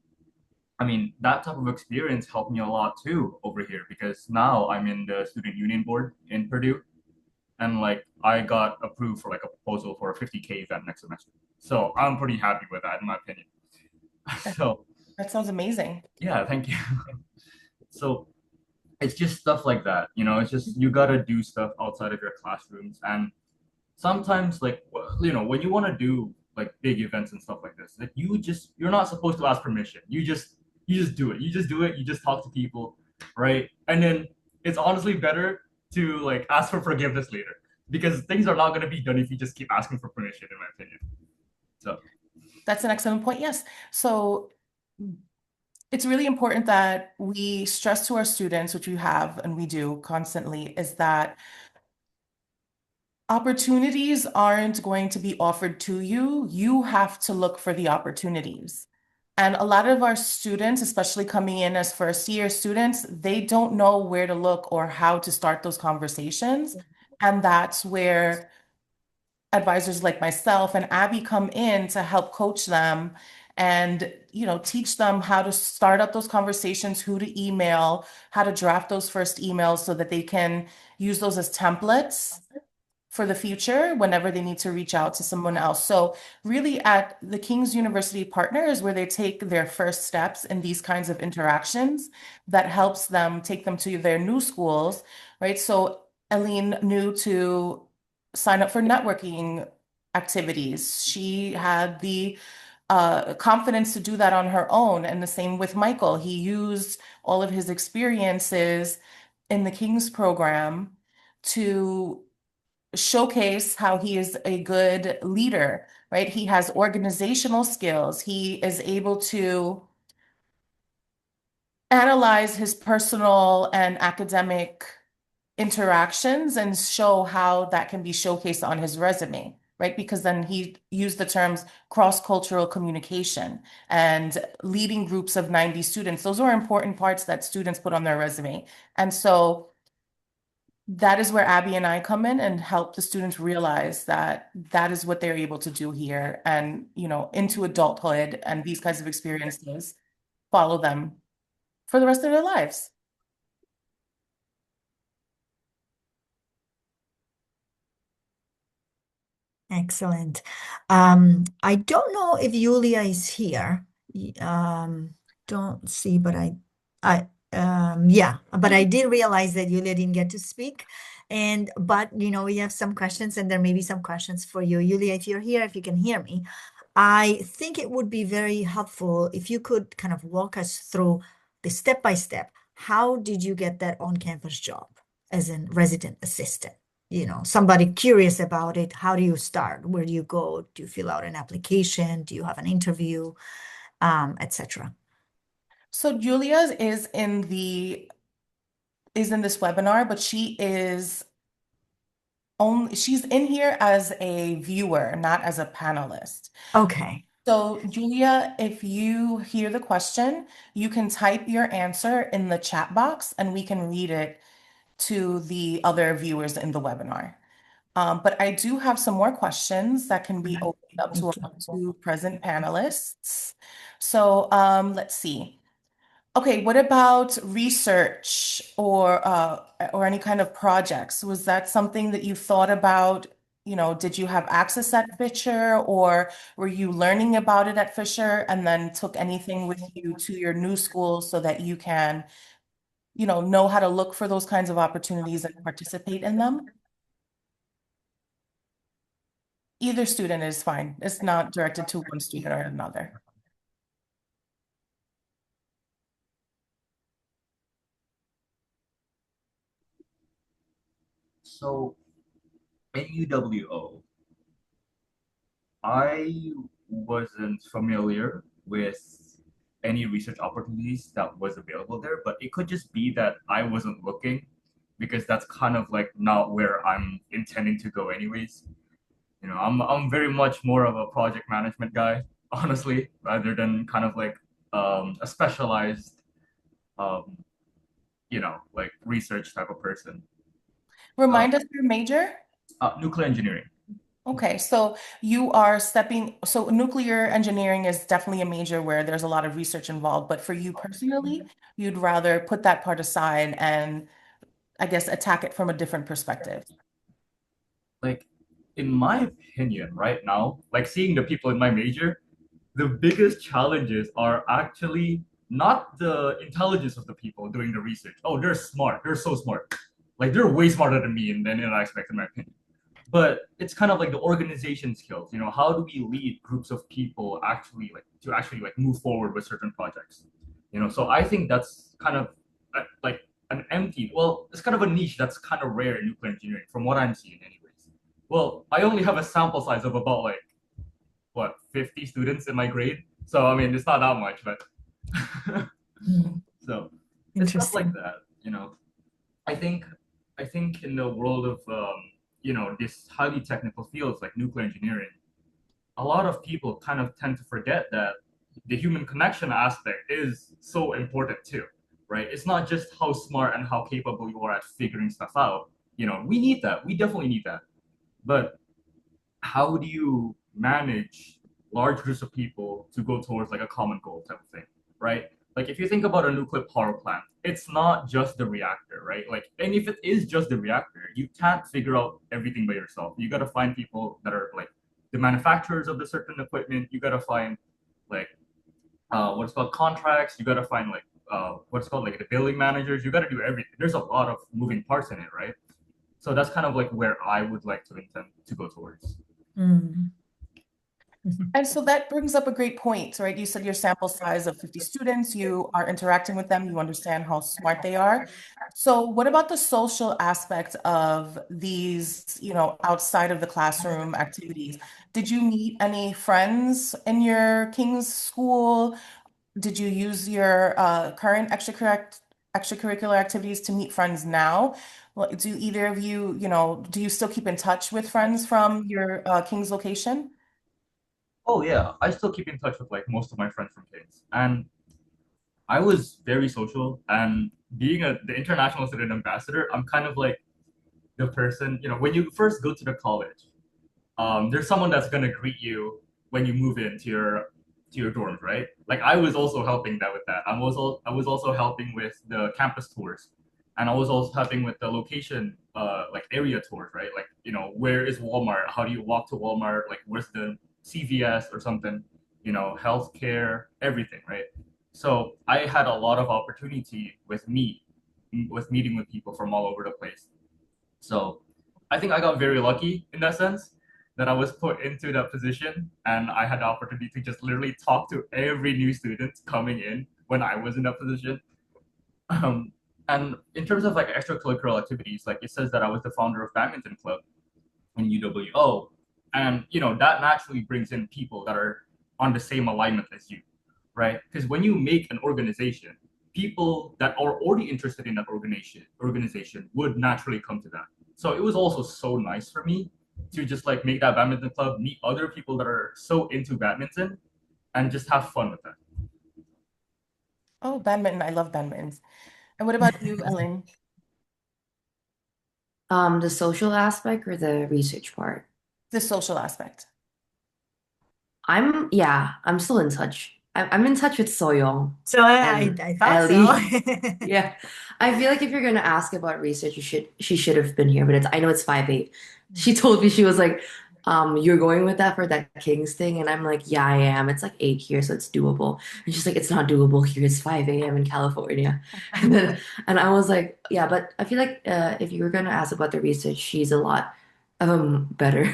I mean, that type of experience helped me a lot too over here because now I'm in the student union board in Purdue, and like I got approved for like a proposal for a 50K event next semester. So I'm pretty happy with that in my opinion. So That sounds amazing. yeah, thank you. So it's just stuff like that, it's just you gotta do stuff outside of your classrooms. And sometimes like when you want to do like big events and stuff like this, like you're not supposed to ask permission. You just do it. You just talk to people, right? And then it's honestly better to like ask for forgiveness later because things are not going to be done if you just keep asking for permission, in my opinion. So That's an excellent point. Yes. So it's really important that we stress to our students, which we have and we do constantly, is that opportunities aren't going to be offered to you. You have to look for the opportunities. And a lot of our students, especially coming in as first year students, they don't know where to look or how to start those conversations. And that's where advisors like myself and Abby come in to help coach them and teach them how to start up those conversations, who to email, how to draft those first emails so that they can use those as templates for the future whenever they need to reach out to someone else. So really at the King's University Partners where they take their first steps in these kinds of interactions that helps them take them to their new schools, right? So Ellene knew to sign up for networking activities. She had the confidence to do that on her own. And the same with Michael. He used all of his experiences in the King's program to showcase how he is a good leader, right? He has organizational skills. He is able to analyze his personal and academic interactions and show how that can be showcased on his resume, right? Because then he used the terms cross-cultural communication and leading groups of 90 students. Those are important parts that students put on their resume. And so that is where Abby and I come in and help the students realize that that is what they're able to do here and, into adulthood and these kinds of experiences follow them for the rest of their lives. Excellent. I don't know if Yulia is here. Don't see, but yeah, but I did realize that Yulia didn't get to speak. But we have some questions and there may be some questions for you. Yulia, if you're here, if you can hear me, I think it would be very helpful if you could kind of walk us through the step by step. How did you get that on-campus job as a resident assistant? Somebody curious about it, how do you start? Where do you go? Do you fill out an application? Do you have an interview, etc.? So Julia is in the is in this webinar, but she's in here as a viewer, not as a panelist. Okay. So, Julia, if you hear the question, you can type your answer in the chat box and we can read it to the other viewers in the webinar. But I do have some more questions that can be opened up to Thank our you. two present panelists. So let's see. Okay, what about research or any kind of projects? Was that something that you thought about? Did you have access at Fisher, or were you learning about it at Fisher and then took anything with you to your new school so that you can, know how to look for those kinds of opportunities and participate in them? Either student is fine. It's not directed to one student or another. So in UWO, I wasn't familiar with any research opportunities that was available there, but it could just be that I wasn't looking because that's kind of like not where I'm intending to go anyways. I'm very much more of a project management guy, honestly, rather than kind of like a specialized um, like research type of person. Uh, Remind us your major. Nuclear engineering. Okay, so so nuclear engineering is definitely a major where there's a lot of research involved, but for you personally, you'd rather put that part aside and I guess attack it from a different perspective. Like, in my opinion, right now, like seeing the people in my major, the biggest challenges are actually not the intelligence of the people doing the research. Oh, they're smart. They're so smart. Like they're way smarter than me and than I expect, in my opinion. But it's kind of like the organization skills. How do we lead groups of people actually like move forward with certain projects? So I think that's kind of like an empty. Well, it's kind of a niche that's kind of rare in nuclear engineering, from what I'm seeing, anyways. Well, I only have a sample size of about like what 50 students in my grade. So I mean, it's not that much, but so it's stuff like Interesting. that. I think I think in the world of this highly technical fields like nuclear engineering, a lot of people kind of tend to forget that the human connection aspect is so important too, right? It's not just how smart and how capable you are at figuring stuff out. We need that. We definitely need that. But how do you manage large groups of people to go towards like a common goal type of thing, right? Like if you think about a nuclear power plant, it's not just the reactor, right? Like, and if it is just the reactor, you can't figure out everything by yourself. You got to find people that are like the manufacturers of the certain equipment. You got to find like what's called contracts. You got to find like what's called like the billing managers. You got to do everything. There's a lot of moving parts in it, right? So that's kind of like where I would like to intend to go towards. Mm. And so that brings up a great point, right? You said your sample size of 50 students, you are interacting with them, you understand how smart they are. So what about the social aspect of these, outside of the classroom activities? Did you meet any friends in your King's school? Did you use your current extracurricular activities to meet friends now? Do either of you, do you still keep in touch with friends from your King's location? Oh yeah, I still keep in touch with like most of my friends from Kings, and I was very social. And being the international student ambassador, I'm kind of like the person. When you first go to the college, there's someone that's gonna greet you when you move into your dorms, right? Like I was also helping that with that. I was also helping with the campus tours, and I was also helping with the location, like area tours, right? Like where is Walmart? How do you walk to Walmart? Like where's the CVS or something? Healthcare, everything, right? So I had a lot of opportunity with meeting with people from all over the place. So I think I got very lucky in that sense that I was put into that position and I had the opportunity to just literally talk to every new student coming in when I was in that position. Um, and in terms of like extracurricular activities, like it says that I was the founder of badminton club in UWO, and that naturally brings in people that are on the same alignment as you, right? Because when you make an organization, people that are already interested in that organization would naturally come to that. So it was also so nice for me to just like make that badminton club, meet other people that are so into badminton, and just have fun with that. Oh, badminton. I love badminton. And what about you, Ellen? The social aspect or the research part? The social aspect. I'm still in touch. I'm in touch with Seoyoung So I, and I thought so. Ellie. Yeah. I feel like if you're gonna ask about research, she should have been here, but I know it's 5/8. She told me she was like, you're going with that for that Kings thing, and I'm like, yeah, I am. It's like 8 here, so it's doable. And she's like, it's not doable here. It's 5 a.m. in California. And I was like, yeah, but I feel like if you were gonna ask about the research, she's a lot better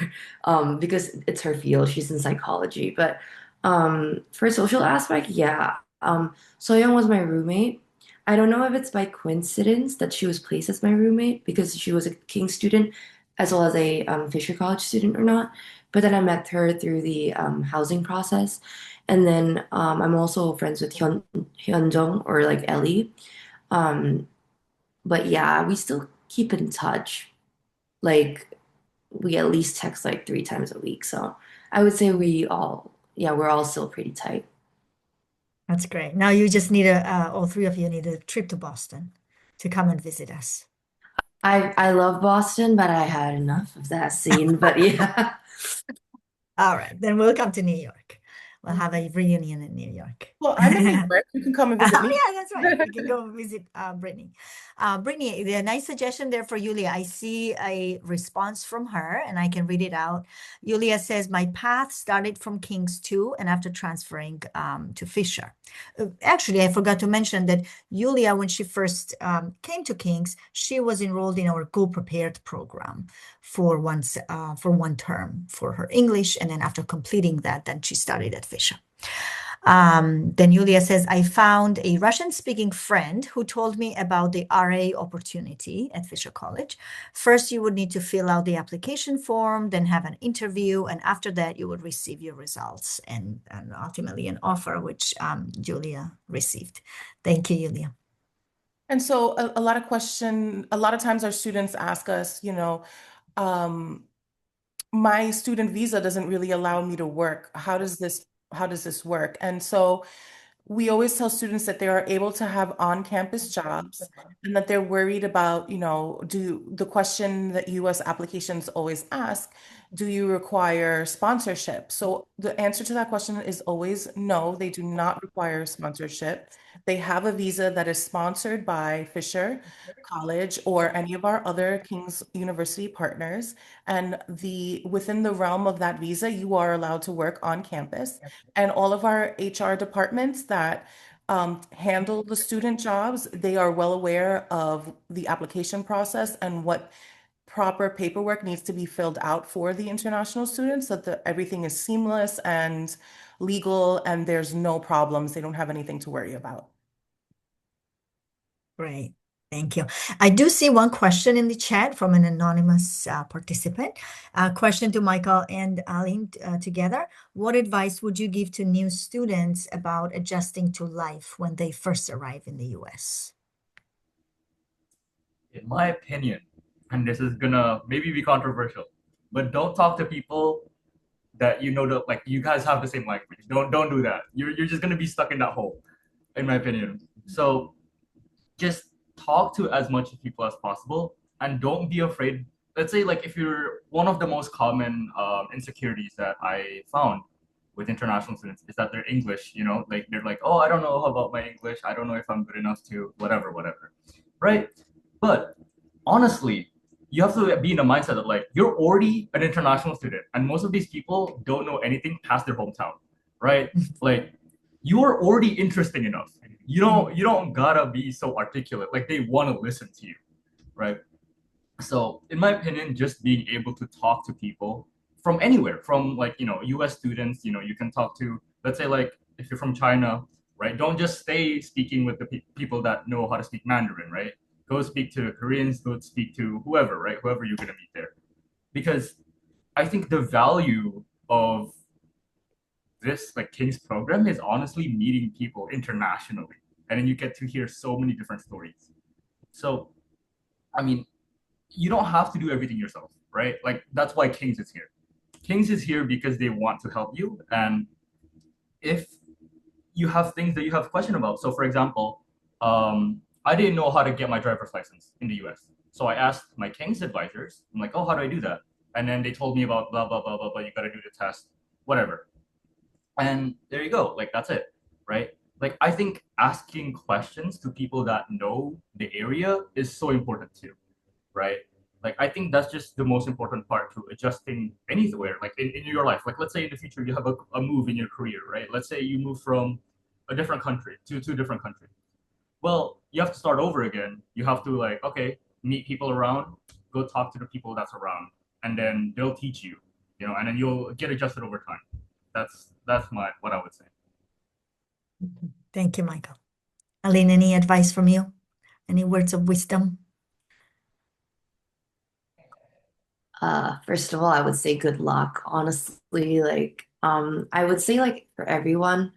because it's her field. She's in psychology, but for social aspect, yeah. Soyoung was my roommate. I don't know if it's by coincidence that she was placed as my roommate because she was a King student as well as a Fisher College student or not. But then I met her through the housing process. And then I'm also friends with Hyunjung or like Ellie. Um, but yeah, we still keep in touch. Like we at least text like 3 times a week. So I would say we're all still pretty tight. That's great. Now you just need all three of you need a trip to Boston to come and visit us. I love Boston, but I had enough of that scene. But yeah. All right, then we'll come to New York. We'll have a reunion in New York. Well, I'm in New York. You can come and visit Oh, me. yeah, that's right. You can go visit Brittany. Brittany, the nice suggestion there for Yulia. I see a response from her and I can read it out. Yulia says, my path started from King's 2 and after transferring to Fisher. Actually, I forgot to mention that Yulia, when she first came to King's, she was enrolled in our Go Prepared program for one term for her English. And then after completing that, then she studied at Fisher. Then Yulia says, I found a Russian-speaking friend who told me about the RA opportunity at Fisher College. First, you would need to fill out the application form, then have an interview, and after that, you would receive your results and ultimately an offer, which Julia received. Thank you, Yulia. And so a lot of times our students ask us, um, my student visa doesn't really allow me to work. How does this work? And so we always tell students that they are able to have on-campus jobs and that they're worried about, do the question that US applications always ask, do you require sponsorship? So the answer to that question is always no, they do not require sponsorship. They have a visa that is sponsored by Fisher College or any of our other King's University partners. And within the realm of that visa, you are allowed to work on campus. And all of our HR departments that handle the student jobs, they are well aware of the application process and what proper paperwork needs to be filled out for the international students so that everything is seamless and legal and there's no problems. They don't have anything to worry about. Great. Thank you. I do see one question in the chat from an anonymous participant. Question to Michael and Aline together. What advice would you give to new students about adjusting to life when they first arrive in the US? In my opinion, and this is gonna maybe be controversial, but don't talk to people that that like you guys have the same language. Don't do that. You're just gonna be stuck in that hole, in my opinion. So just talk to as much people as possible and don't be afraid. Let's say like if you're one of the most common insecurities that I found with international students is that their English, like they're like, oh, I don't know about my English. I don't know if I'm good enough to whatever, right? But honestly, you have to be in the mindset of like you're already an international student, and most of these people don't know anything past their hometown, right? Like you are already interesting enough. You don't gotta be so articulate. Like they want to listen to you, right? So in my opinion, just being able to talk to people from anywhere, from like US students, you can talk to, let's say like if you're from China, right? Don't just stay speaking with the people that know how to speak Mandarin, right? Go speak to Koreans, go speak to whoever, right? Whoever you're gonna meet there, because I think the value of this like King's program is honestly meeting people internationally and then you get to hear so many different stories. So, I mean, you don't have to do everything yourself, right? Like that's why Kings is here. Kings is here because they want to help you, and if you have things that you have question about. So, for example, I didn't know how to get my driver's license in the U.S. So I asked my King's advisors. I'm like, oh, how do I do that? And then they told me about blah blah blah blah blah. You got to do the test, whatever. And there you go. Like that's it, right? Like I think asking questions to people that know the area is so important too, right? Like I think that's just the most important part to adjusting anywhere, like in your life. Like let's say in the future you have a move in your career, right? Let's say you move from a different country to a different country. Well, you have to start over again. You have to like, okay, meet people around, go talk to the people that's around, and then they'll teach you, and then you'll get adjusted over time. That's my what I would say. Thank you, Michael. Ellene, any advice from you? Any words of wisdom? First of all, I would say good luck. Honestly, like, I would say like for everyone,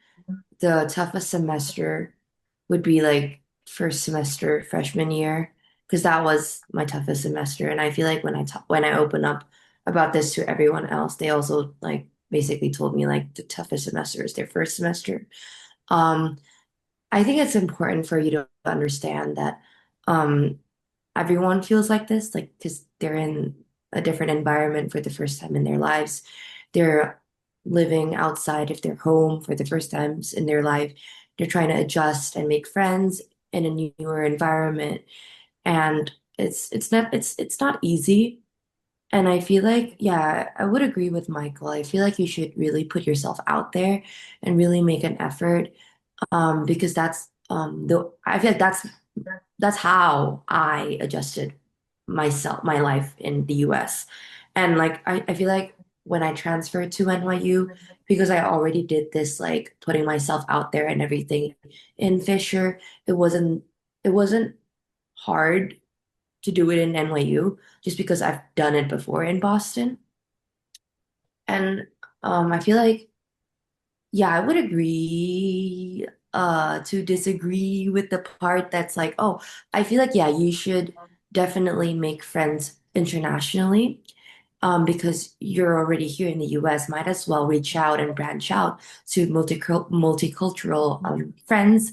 the toughest semester would be like first semester freshman year, because that was my toughest semester. And I feel like when I open up about this to everyone else, they also like basically told me like the toughest semester is their first semester. Um, I think it's important for you to understand that um everyone feels like this, like because they're in a different environment for the first time in their lives. They're living outside of their home for the first times in their life. They're trying to adjust and make friends in a newer environment. And it's not easy. And I feel like, yeah, I would agree with Michael. I feel like you should really put yourself out there and really make an effort, because I feel like that's how I adjusted my life in the US. And like I feel like when I transferred to NYU, because I already did this like putting myself out there and everything in Fisher, it wasn't hard to do it in NYU just because I've done it before in Boston. And I feel like, yeah, I would agree to disagree with the part that's like, oh, I feel like, yeah, you should definitely make friends internationally, because you're already here in the US, might as well reach out and branch out to multicultural friends.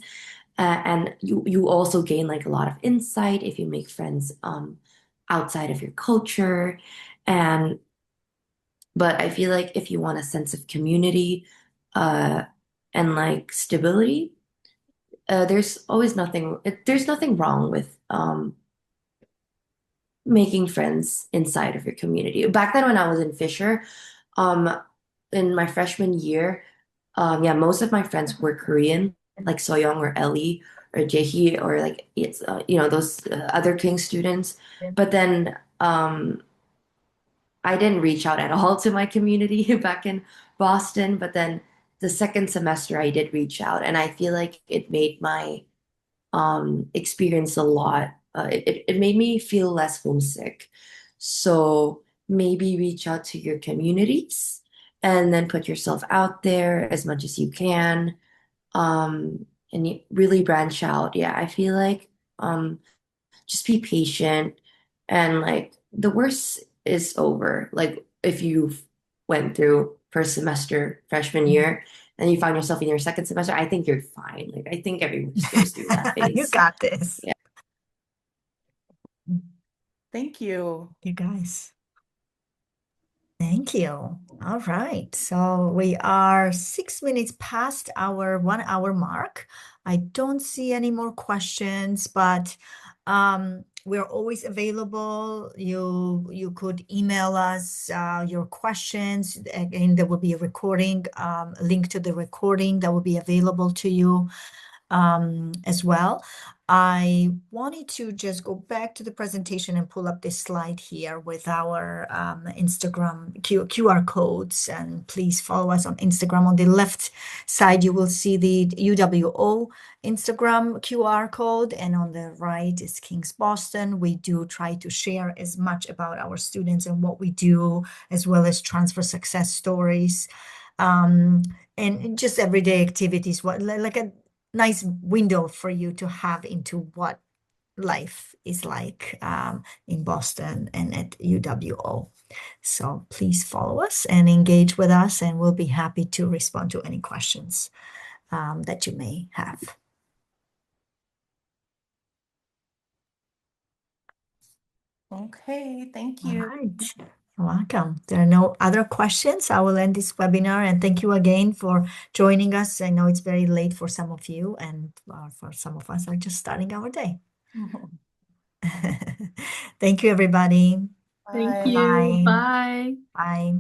And you also gain like a lot of insight if you make friends outside of your culture. And but I feel like if you want a sense of community uh, and like stability, there's nothing wrong with making friends inside of your community. Back then when I was in Fisher, um, in my freshman year, yeah, most of my friends were Korean, like Seoyoung or Ellie or Jaehee or like it's those other King students. But then I didn't reach out at all to my community back in Boston, but then the second semester I did reach out, and I feel like it made my experience a lot. It made me feel less homesick. So maybe reach out to your communities and then put yourself out there as much as you can, and really branch out. Yeah, I feel like just be patient, and like the worst is over. Like if you went through first semester freshman year and you find yourself in your second semester, I think you're fine. Like I think everyone just goes through that You phase. got this. Yeah. Thank you. You guys. Thank you. All right. So we are 6 minutes past our 1 hour mark. I don't see any more questions, but we're always available. You could email us your questions. Again, there will be a recording, link to the recording that will be available to you as well. I wanted to just go back to the presentation and pull up this slide here with our Instagram QR codes. And please follow us on Instagram. On the left side, you will see the UWO Instagram QR code, and on the right is King's Boston. We do try to share as much about our students and what we do, as well as transfer success stories, and just everyday activities. What like a nice window for you to have into what life is like in Boston and at UWO. So please follow us and engage with us, and we'll be happy to respond to any questions that you may have. Okay, thank All you. right. You're welcome. There are no other questions. I will end this webinar, and thank you again for joining us. I know it's very late for some of you, and for some of us are just starting our day. Thank you, everybody. Thank Bye. you. Bye. Bye. Bye.